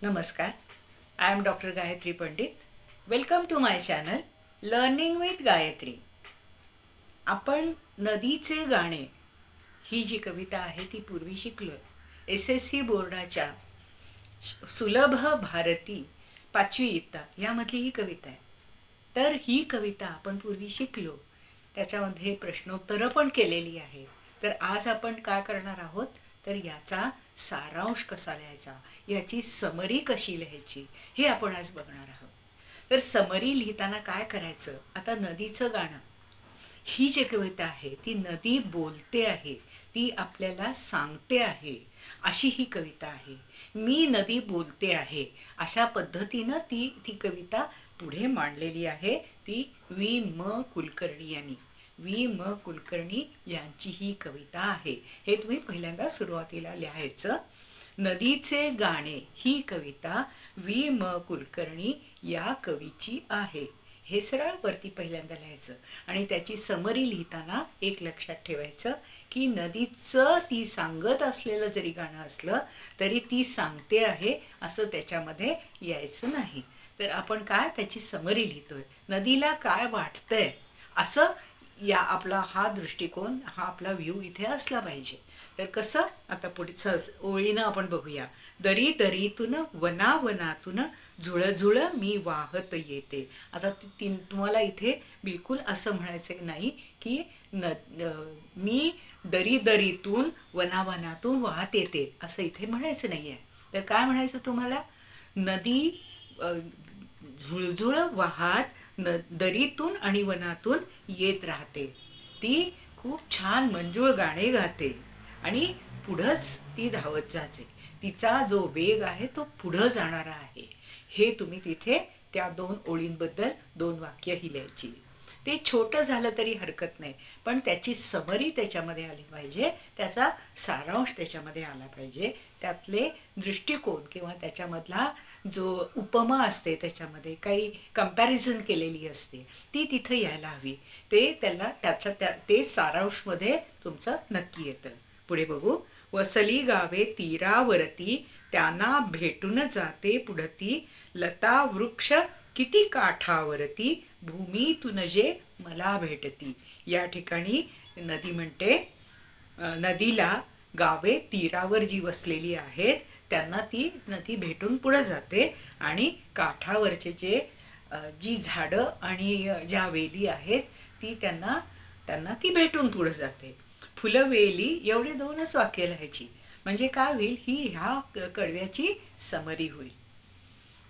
नमस्कार. I am Dr. Gayatri Pandit. Welcome to my channel Learning with Gayatri. आपण नदीचे गाणे ही जी कविता आहे ती पूर्वी शिकलो. SSC बोर्डाच्या सुलभ भारती 5वी इयत्ता यामधली ही कविता आहे. तर ही कविता आपण पूर्वी शिकलो, त्याच्यामध्ये प्रश्नोत्तरं पण केलेली आहे. तर आज आपण काय करणार आहोत, तर याचा सारांश कसा लिहायचा, याची समरी कशी लिहायची हे आपण आज बघणार आहोत. तर समरी लिहिताना काय करायचं, आता नदीचं गाणं ही जी कविता आहे ती नदी बोलते आहे, ती आपल्याला सांगते आहे, अशी ही कविता आहे. मी नदी बोलते आहे अशा पद्धतीनं ती कविता पुढे मांडलेली आहे. ती वि.म. कुलकर्णी यांची ही कविता आहे. हे तुम्ही पहिल्यांदा सुरुवातीला लिहायचं. नदीचे गाणे ही कविता वि.म. कुलकर्णी या कवीची आहे. हे सरळ वरती पहिल्यांदा लिहायचं आणि त्याची समरी लिहिताना एक लक्षात ठेवायचं की नदीचं ती सांगत असलेलं जरी गाणं असलं तरी ती सांगते आहे असं त्याच्यामध्ये यायचं नाही. तर आपण काय त्याची समरी लिहितोय, नदीला काय वाटतंय असं या आपला हा दृष्टिकोन, हा आपला व्ह्यू इथे असला पाहिजे. तर कसं, आता पुढचं ओळीनं आपण बघूया. दरी दरीतून वनावनातून झुळझुळ मी वाहत येते. आता तुम्हाला इथे बिलकुल असं म्हणायचं नाही की मी दरी दरीतून वनावनातून वाहत येते असं इथे म्हणायचं नाही आहे. तर काय म्हणायचं तुम्हाला, नदी झुळझुळ वाहत दरीतून आणि वनातून येत राहते. ती खूप छान मंजूळ गाणे गाते आणि पुढंच ती धावत जाते. तिचा जो वेग आहे तो पुढं जाणारा आहे. हे तुम्ही तिथे त्या 2 ओळींबद्दल 2 वाक्य ही लिहायची. ते छोटं झालं तरी हरकत नाही, पण त्याची समरी त्याच्यामध्ये आली पाहिजे, त्याचा सारांश त्याच्यामध्ये आला पाहिजे. त्यातले दृष्टिकोन किंवा त्याच्यामधला जो उपमा असते, त्याच्यामध्ये काही कंपॅरिझन केलेली असते, ती तिथं यायला हवी. ते सारांशमध्ये तुमचं नक्की येतं. पुढे बघू. वसली गावे तीरावरती त्यांना भेटून जाते पुढती, लता वृक्ष किती काठावरती भूमीतून जे मला भेटती. या ठिकाणी नदी म्हणते, नदीला गावे तीरावर जी वसलेली आहेत त्यांना ती नदी भेटून पुढे जाते आणि काठावरचे जी झाडं आणि ज्या वेली आहेत ती त्यांना ती भेटून पुढे जाते. फुलवेली एवढे 2च वाक्य लिहायची, म्हणजे काय होईल, ही ह्या कडव्याची समरी होईल.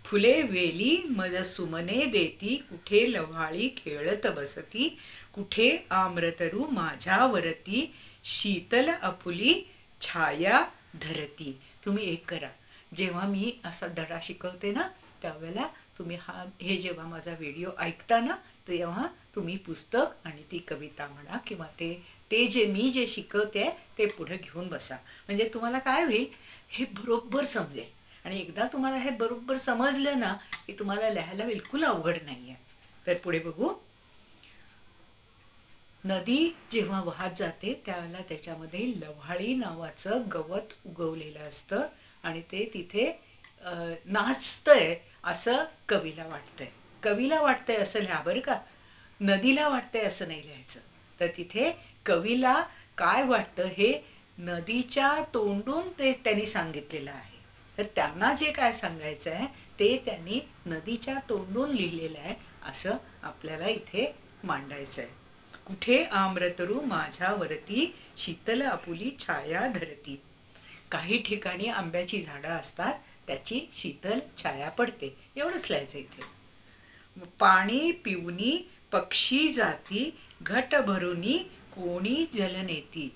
फुले वेली मज सुमने देती, कुठे लव्हाळी खेळत बसती, कुठे आम्रतरू माझ्यावरती, शीतल आपुली छाया धरती. तुम्ही एक करा, जेव्हा मी असा धडा शिकवते ना त्यावेळेला तुम्ही हे जेव्हा माझा व्हिडिओ ऐकता ना तेव्हा तुम्ही पुस्तक आणि ती कविता म्हणा किंवा ते जे शिकवते ते पुढे घेऊन बसा. म्हणजे तुम्हाला काय होईल, हे बरोबर समजेल. आणि एकदा तुम्हाला हे बरोबर समजलं ना की तुम्हाला लिहायला बिलकुल अवघड नाही आहे. तर पुढे बघू. नदी जेव्हा वाहत जाते त्यावेळेला त्याच्यामध्ये लव्हाळी नावाचं गवत उगवलेलं असतं आणि ते तिथे नाचतंय असं कवीला वाटतंय असं लिहा बरं का. नदीला वाटतंय असं नाही लिहायचं. तर तिथे कवीला काय वाटतं हे नदीच्या तोंडून त्यांनी सांगितलेलं आहे. तर त्यांना जे काय सांगायचं आहे ते त्यांनी नदीच्या तोंडून लिहिलेलं आहे असं आपल्याला इथे मांडायचं आहे. कुठे आम्रतरू माझ्यावरती, शीतल आपुली छाया धरती. काही ठिकाणी आंब्याची झाडं असतात, त्याची शीतल छाया पडते, एवढंच लिहायचं इथे. पाणी पिवनी पक्षी जाती, घट भरुनी कोणी जल नेती.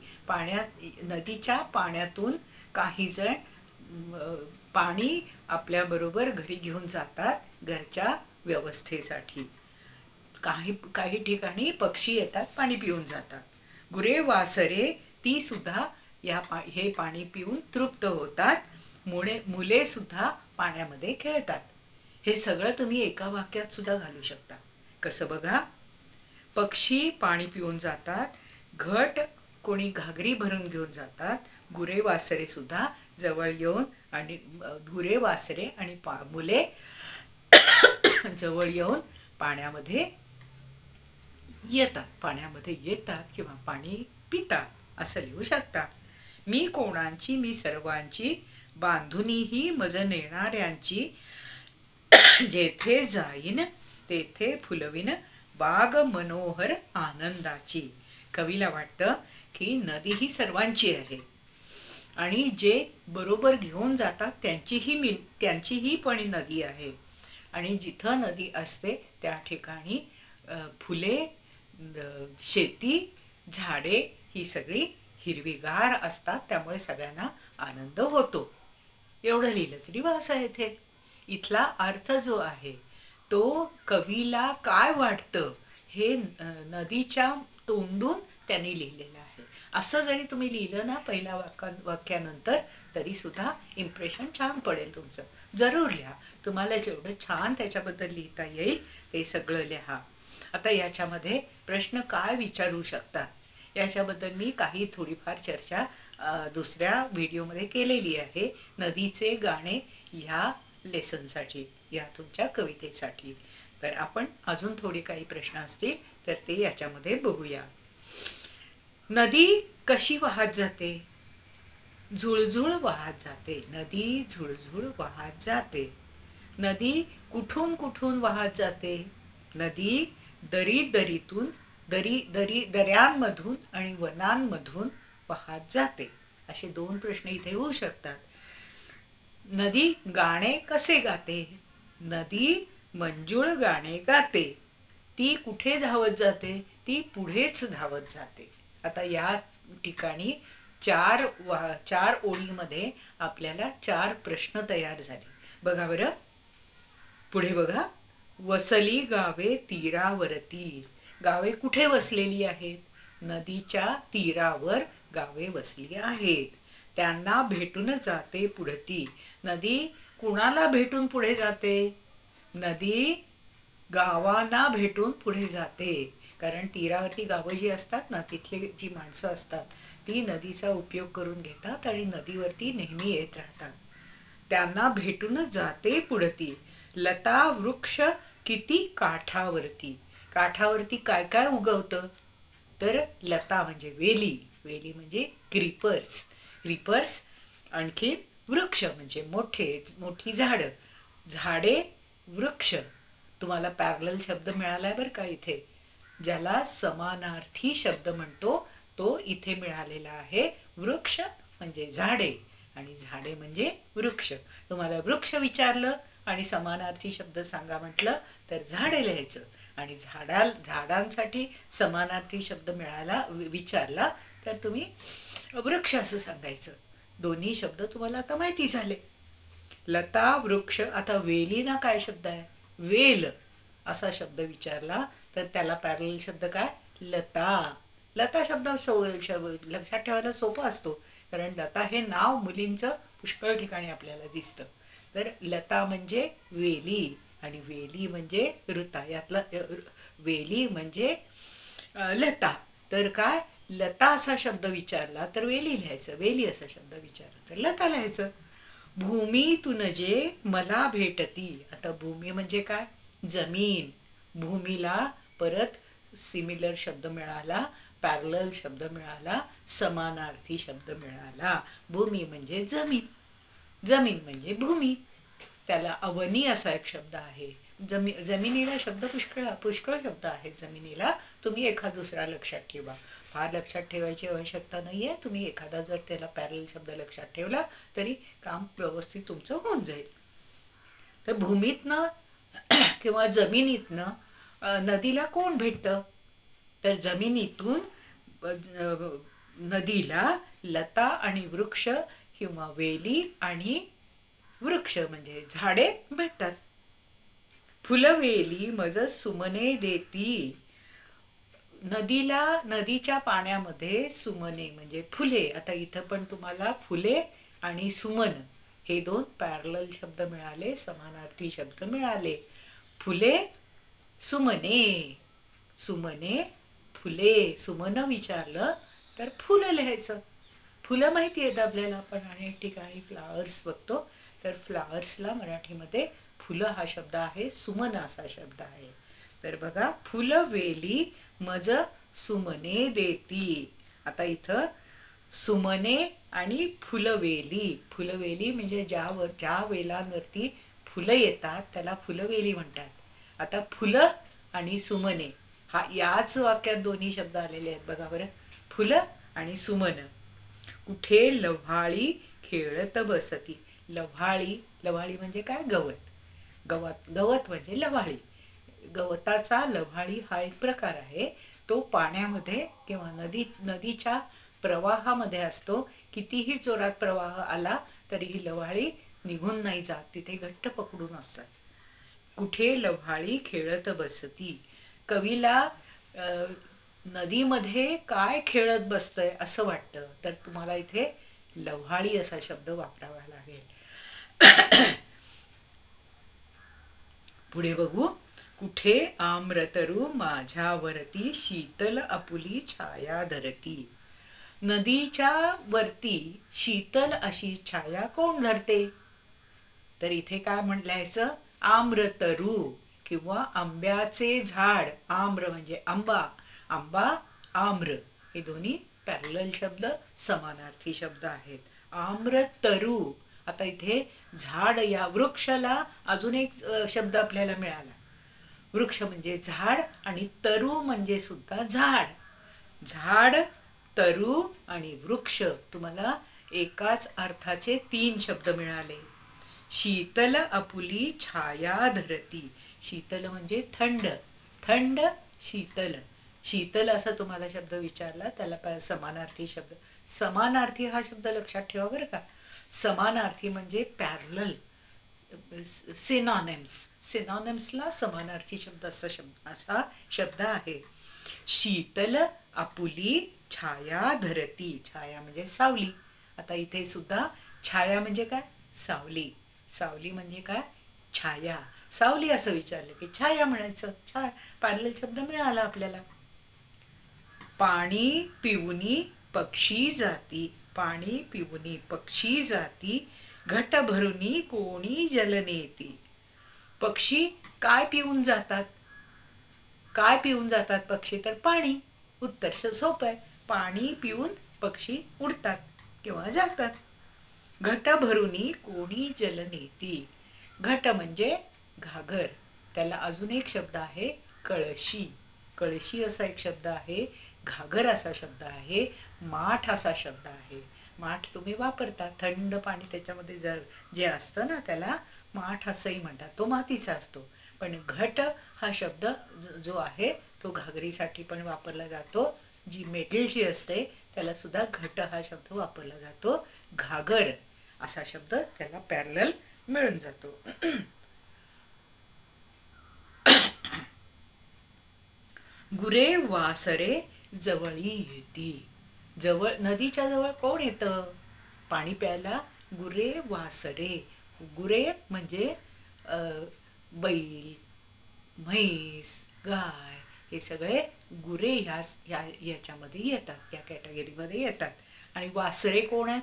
नदीच्या पाण्यातून काही जण पाणी आपल्याबरोबर घरी घेऊन जातात घरच्या व्यवस्थेसाठी. काही ठिकाणी पक्षी येतात, पाणी पिऊन जातात. गुरे वासरे ती सुद्धा हे पाणी पिऊन तृप्त होतात. मुले सुद्धा पाण्यामध्ये खेळतात. हे सगळं तुम्ही एका वाक्यात सुद्धा घालू शकता. कसं बघा, पक्षी पाणी पिऊन जातात, घट कोणी घागरी भरून घेऊन जातात, गुरे वासरे सुद्धा जवळ येऊन आणि गुरे वासरे आणि मुले जवळ येऊन पाण्यामध्ये येतात किंवा पाणी पितात असं लिहू शकता. मी कोणाची मी सर्वांची बांधुनीही मज नेणाऱ्यांची जेथे जाईन तेथे फुलवीन बाग मनोहर आनंदाची. कवीला वाटतं की नदी ही सर्वांची आहे आणि जे बरोबर घेऊन जातात त्यांचीही पण नदी आहे. आणि जिथं नदी असते त्या ठिकाणी फुले, शेती, झाडे ही सगळी हिरवीगार असतात, त्यामुळे सगळ्यांना आनंद होतो. एवढं लिहिलं तरी बस आहे. इथे इथला अर्थ जो आहे तो कवीला काय वाटतं हे नदीच्या तोंडून त्यांनी लिहिलेलं आहे. असं जरी तुम्ही लिहिलं ना पहिल्या वाक्यानंतर तरी सुद्धा इम्प्रेशन छान पडेल तुमचं. जरूर लिहा. तुम्हाला जेवढं छान त्याच्याबद्दल लिहिता येईल ते सगळं लिहा. आता याच्यामध्ये प्रश्न काय विचारू शकतात याच्याबद्दल मी काही थोडीफार चर्चा दुसऱ्या व्हिडिओमध्ये केलेली आहे, नदीचे गाणे ह्या लेसनसाठी, या तुमच्या कवितेसाठी. तर आपण अजून थोडी काही प्रश्न असतील तर ते याच्यामध्ये बघूया. नदी कशी वाहत जाते? झुळझुळ वाहत जाते. नदी झुळझुळ वाहत जाते. नदी कुठून कुठून वाहत जाते? नदी दऱ्यांमधून आणि वनांमधून वाहत जाते. असे 2 प्रश्न इथे होऊ शकतात. नदी गाणे कसे गाते? नदी मंजुळ गाणे गाते. ती कुठे धावत जाते? ती पुढेच धावत जाते. आता या ठिकाणी 4 ओळीमध्ये आपल्याला 4 प्रश्न तयार झाले. बघा बरं, पुढे बघा. वसली गावे तीरावरती. गावे कुठे वसलेली आहेत? नदीच्या तीरावर गावे वसली आहेत. त्यांना भेटून जाते पुढती. नदी कुणाला भेटून पुढे जाते? नदी गावांना भेटून पुढे जाते. कारण तीरावरती गावं जी असतात ना, तिथली जी माणसं असतात ती नदीचा उपयोग करून घेतात आणि नदीवरती नेहमी येत राहतात. त्यांना भेटून जाते पुढती. लता वृक्ष किती काठावरती. काठावरती काय काय उगवतं? तर लता म्हणजे वेली, वेली म्हणजे क्रीपर्स, आणखी वृक्ष म्हणजे मोठी झाडं, झाडे, वृक्ष. तुम्हाला पॅरलल शब्द मिळालाय बरं का इथे. ज्याला समानार्थी शब्द म्हणतो तो इथे मिळालेला आहे. वृक्ष म्हणजे झाडे आणि झाडे म्हणजे वृक्ष. तुम्हाला वृक्ष विचारलं आणि समानार्थी शब्द सांगा म्हटलं तर झाडे लिहायचं, आणि झाडांसाठी समानार्थी शब्द विचारला तर तुम्ही वृक्ष असं सांगायचं. दोन्ही शब्द तुम्हाला आता माहिती झाले. लता वृक्ष. आता वेलीना काय शब्द आहे? वेल असा शब्द विचारला तर त्याला पॅरलल शब्द काय? लता. लता शब्द लक्षात ठेवायला सोपा असतो, कारण लता हे नाव मुलींचं पुष्कळ ठिकाणी आपल्याला दिसतं. तर लता म्हणजे वेली आणि वेली म्हणजे ऋता. यातला वेली म्हणजे लता. तर काय, लता असा शब्द विचारला तर वेली लिहायचं, वेली असा शब्द विचारला तर लता लिहायचं. भूमी तुनजे मला भेटती. आता भूमी म्हणजे काय? जमीन. भूमीला परत सिमिलर शब्द मिळाला, पॅरलल शब्द मिळाला, समानार्थी शब्द मिळाला. भूमी म्हणजे जमीन, जमीन म्हणजे भूमी. त्याला अवनी असा एक शब्द आहे. जमिनीला शब्द पुष्कळ शब्द आहेत जमिनीला. तुम्ही एखादा दुसरा लक्षात ठेवा, फार लक्षात ठेवायची आवश्यकता नाही आहे. तुम्ही एखादा जर त्याला पॅरलल शब्द लक्षात ठेवला तरी काम व्यवस्थित तुमचं होऊन जाईल. तर भूमीतनं किंवा जमिनीतनं नदीला कोण भेटतं? तर जमिनीतून नदीला लता आणि वृक्ष किंवा वेली आणि वृक्ष म्हणजे झाडे भेटतात. फुलवेली मज सुमने देती. नदीच्या पाण्यामध्ये सुमने म्हणजे फुले. आता इथं पण तुम्हाला फुले आणि सुमन हे 2 पॅरलल शब्द मिळाले, समानार्थी शब्द मिळाले. फुले, सुमने. सुमने, फुले. सुमन विचारलं तर फुलं लिहायचं. फुलं माहिती आहेत आपल्याला, आपण अनेक ठिकाणी फ्लावर्स बघतो. तर फ्लावर्सला मराठीमध्ये फुलं हा शब्द आहे, सुमन असा शब्द आहे. तर बघा, फुलवेली मज सुमने देती. आता इथं सुमने आणि फुलवेली. फुलवेली म्हणजे ज्या वेलांवरती फुलं येतात त्याला फुलवेली म्हणतात. आता फुलं आणि सुमने हा याच वाक्यात दोन्ही शब्द आलेले आहेत बघा बरं. फुलं आणि सुमन. कुठे लव्हाळी खेळत बसती. लव्हाळी, लव्हाळी म्हणजे काय? गवत. गवत म्हणजे लव्हाळी. गवताचा लव्हाळी हा एक प्रकार आहे. तो पाण्यामध्ये किंवा नदीच्या प्रवाहामध्ये असतो. कितीही जोरात प्रवाह आला तरी ही लव्हाळी निघून नाही जात, तिथे घट्ट पकडून असतात. कुठे लव्हाळी खेळत बसती. कवीला नदीमध्ये काय खेळत बसतंय असं वाटतं, तर तुम्हाला इथे लव्हाळी असा शब्द वापरावा लागेल. पुढे बघू. कुठे आम्रतरू माझ्यावरती शीतल आपुली छाया धरती. नदीच्या वरती शीतल अशी छाया कोण धरते? तर इथे काय म्हटलंयचं? आम्रतरू किंवा आंब्याचे झाड. आम्र म्हणजे आंबा, आंबा आम्र हे दोन्ही पॅरलल शब्द, समानार्थी शब्द आहेत. आम्रतरू. आता इथे झाड या वृक्षाला अजून एक शब्द आपल्याला मिळाला. वृक्ष म्हणजे झाड आणि तरू म्हणजे सुद्धा झाड. झाड, तरू आणि वृक्ष, तुम्हाला एकाच अर्थाचे 3 शब्द मिळाले. शीतल आपुली छाया धरती. शीतल म्हणजे थंड, थंड शीतल. शीतल असा तुम्हाला शब्द विचारला, त्याला समानार्थी शब्द. समानार्थी हा शब्द लक्षात ठेवा बरं का. समानार्थी म्हणजे पॅरलल, सिनॉनिम्स. सिनॉनिम्सला समानार्थी शब्द असा शब्द आहे. शीतल आपुली छाया धरती. छाया म्हणजे सावली. आता इथे सुद्धा छाया म्हणजे काय? सावली. सावली म्हणजे काय? छाया. सावली असं विचारलं की छाया म्हणायचं. पॅरलल शब्द मिळाला आपल्याला. पाणी पिऊनी पक्षी जाती. पाणी पिऊनी पक्षी जाती. घट भरुनी कोणी जल नेती. पक्षी काय पिऊन जातात? काय पिऊन जातात पक्षी? तर पाणी. उत्तर सोपं आहे. पाणी पिऊन पक्षी उडतात किंवा जातात. घट भरुनी कोणी जल नेती. घट म्हणजे घागर. त्याला अजून एक शब्द आहे कळशी. कळशी असा एक शब्द आहे. घागर असा शब्द आहे. माठ असा शब्द आहे. माठ तुम्ही वापरता. थंड पाणी त्याच्यामध्ये जे असतं ना त्याला माठ असंही म्हणतात. तो मातीचा असतो. पण घट हा शब्द जो आहे तो घागरीसाठी पण वापरला जातो. जी मेटलची असते त्याला सुद्धा घट हा शब्द वापरला जातो. घागर असा शब्द त्याला पॅरलल मिळून जातो. गुरे वासरे जवळी येती. जवळ, नदीच्या जवळ कोण येतं पाणी प्यायला? गुरे वासरे. गुरे म्हणजे बैल, म्हैस, गाय, हे सगळे गुरे ह्याच्यामध्ये येतात, या कॅटेगरीमध्ये येतात. आणि वासरे कोण आहेत?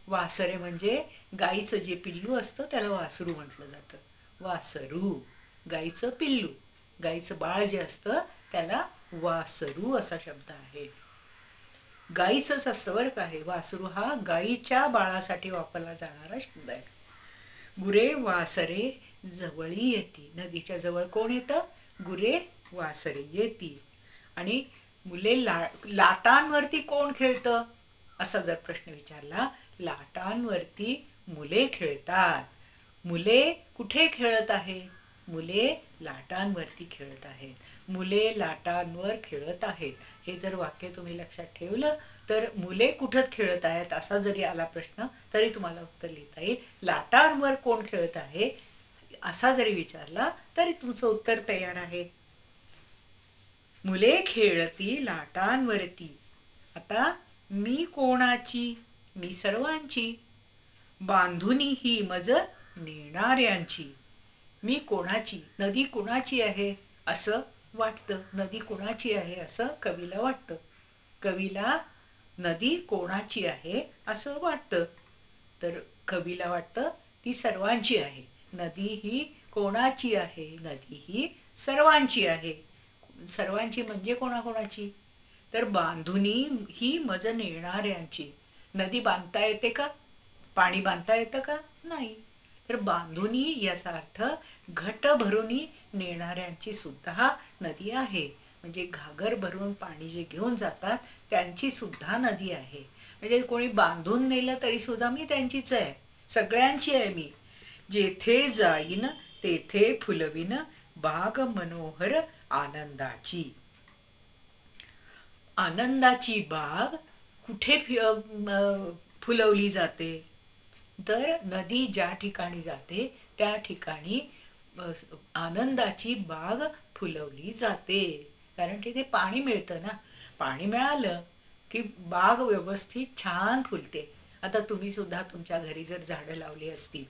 वासरे म्हणजे गाईचं जे पिल्लू असतं त्याला वासरू म्हटलं जातं. वासरू, गाईचं पिल्लू, गाईचं बाळ जे असतं त्याला वासरू असा शब्द आहे. गाईचंच असतं बरं का हे. वासरू हा गाईच्या बाळासाठी वापरला जाणारा शब्द आहे. गुरे वासरे जवळी येती. नदीच्या जवळ कोण येतं? गुरे वासरे येती. आणि मुले लाटांवरती कोण खेळतं असा जर प्रश्न विचारला, लाटांवरती मुले खेळतात. मुले कुठे खेळत आहे? मुले लाटांवरती खेळत आहेत. मुले लाटांवर खेळत आहेत. हे जर वाक्य तुम्ही लक्षात ठेवलं तर मुले कुठं खेळत आहेत असा जरी आला प्रश्न तरी तुम्हाला उत्तर लिहिता येईल. लाटांवर कोण खेळत आहे असा जरी विचारला तरी तुमचं उत्तर तयार आहे. मुले खेळती लाटांवरती. आता मी कोणाची? मी सर्वांची. बांधुनी ही मज नेणाऱ्यांची. मी कोणाची? नदी कोणाची आहे असं वाटतं. नदी कोणाची आहे असं कवीला वाटतं. कवीला नदी कोणाची आहे असं वाटतं, तर कवीला वाटतं ती सर्वांची आहे. नदी ही कोणाची आहे? नदी ही सर्वांची आहे. सर्वांची म्हणजे कोणाकोणाची? तर बांधुनी ही मज नेणाऱ्यांची. नदी बांधता येते का? पाणी बांधता येतं का? नाही. तर बांधुनी याचा अर्थ घट भरूनी नेणाऱ्यांची सुद्धा नदी आहे. म्हणजे घागर भरून पाणी जे घेऊन जातात त्यांची सुद्धा नदी आहे. म्हणजे कोणी बांधून नेलं तरी सुद्धा मी त्यांचीच आहे, सगळ्यांची आहे मी. जेथे जाईन तेथे फुलविन बाग मनोहर आनंदाची. आनंदाची बाग कुठे फुलवली जाते? तर नदी ज्या ठिकाणी जाते त्या ठिकाणी आनंदाची बाग फुलवली जाते. कारण तिथे पाणी मिळतं ना. पाणी मिळालं की बाग व्यवस्थित छान फुलते. आता तुम्ही सुद्धा तुमच्या घरी जर झाडं लावली असतील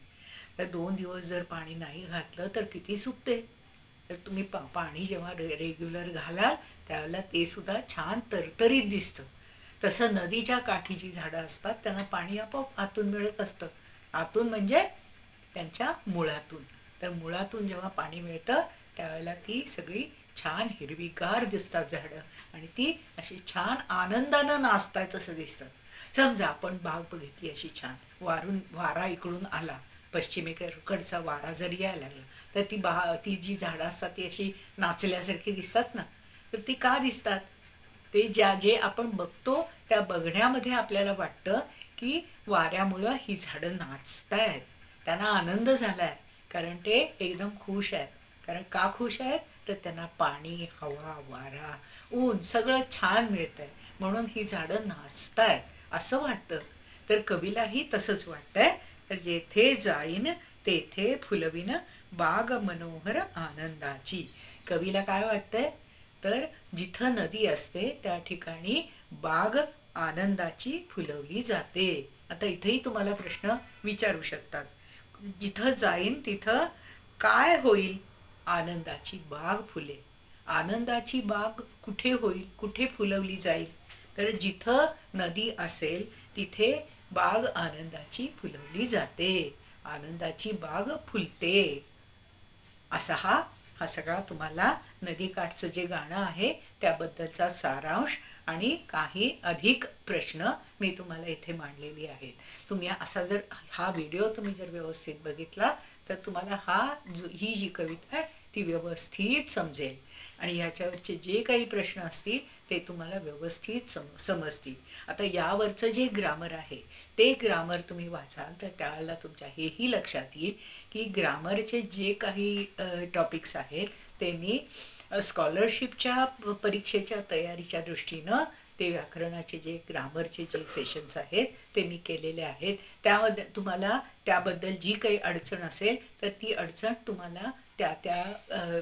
तर 2 दिवस जर पाणी नाही घातलं तर किती सुकते. तर तुम्ही पाणी जेव्हा रेग्युलर घालाल त्यावेळेला ते सुद्धा छान तरतरीत दिसतं. तसं नदीच्या काठी जी झाडं असतात त्यांना पाणी आपोआप आतून मिळत असतं. आतून म्हणजे त्यांच्या मुळातून. तर मुळातून जेव्हा पाणी मिळतं त्यावेळेला ती सगळी छान हिरवीगार दिसतात झाडं आणि ती अशी छान आनंदानं नाचतात असं दिसतं. समजा आपण बाग बघितली अशी छान, वारा इकडून आला, पश्चिमेकडचा वारा जरी यायला लागला तर ती जी झाडं असतात ती अशी नाचल्यासारखी दिसतात ना. तर ती का दिसतात? ते जे आपण बघतो त्या बघण्यामध्ये आपल्याला वाटतं की वाऱ्यामुळं ही झाडं नाचतायत, त्यांना आनंद झालाय, कारण ते एकदम खुश आहेत. कारण का खुश आहेत? तर त्यांना पाणी, हवा, वारा, ऊन सगळं छान मिळतंय म्हणून ही झाडं नाचतायत असं वाटतं. तर कवीलाही तसंच वाटतंय. तर जेथे जाईन तेथे फुलविन बाग मनोहर आनंदाची. कवीला काय वाटतंय? तर जिथं नदी असते त्या ठिकाणी बाग आनंदाची फुलवली जाते. आता इथेही तुम्हाला प्रश्न विचारू शकतात, जिथं जाईन तिथं काय होईल? आनंदाची बाग फुले. आनंदाची बाग कुठे होईल? कुठे फुलवली जाईल? तर जिथं नदी असेल तिथे बाग आनंदाची फुलवली जाते. आनंदाची बाग फुलते. असा हा सगळा तुम्हाला नदीकाठचं जे गाणं आहे त्याबद्दलचा सारांश आणि काही अधिक प्रश्न मी तुम्हाला इथे मांडलेले आहेत. तुम्ही असा जर हा व्हिडिओ तुम्ही जर व्यवस्थित बघितला तर तुम्हाला ही जी कविता आहे ती व्यवस्थित समजेल आणि ह्याच्यावरचे जे काही प्रश्न असतील ते तुम्हाला व्यवस्थित समजतील. आता यावरचं जे ग्रामर आहे ते ग्रामर तुम्ही वाचाल तर त्यावेळेला तुमच्या हेही लक्षात येईल की ग्रामरचे जे काही टॉपिक्स आहेत ते मी स्कॉलरशिपच्या परीक्षेच्या तयारीच्या दृष्टीनं ते व्याकरणाचे जे ग्रामरचे जे सेशन्स आहेत ते मी केलेले आहेत. त्यामध्ये तुम्हाला त्याबद्दल जी काही अडचण असेल तर ती अडचण तुम्हाला त्या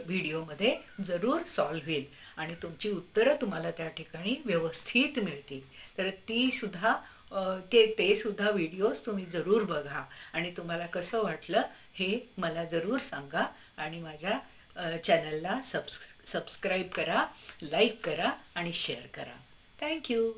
व्हिडिओमध्ये जरूर सॉल्व्ह होईल आणि तुमची उत्तरं तुम्हाला त्या ठिकाणी व्यवस्थित मिळतील. तर ती सुद्धा ते सुद्धा व्हिडिओज तुम्ही जरूर बघा आणि तुम्हाला कसं वाटलं हे मला जरूर सांगा आणि माझ्या चॅनलला सबस्क्राईब करा, लाईक करा आणि शेअर करा. थँक्यू.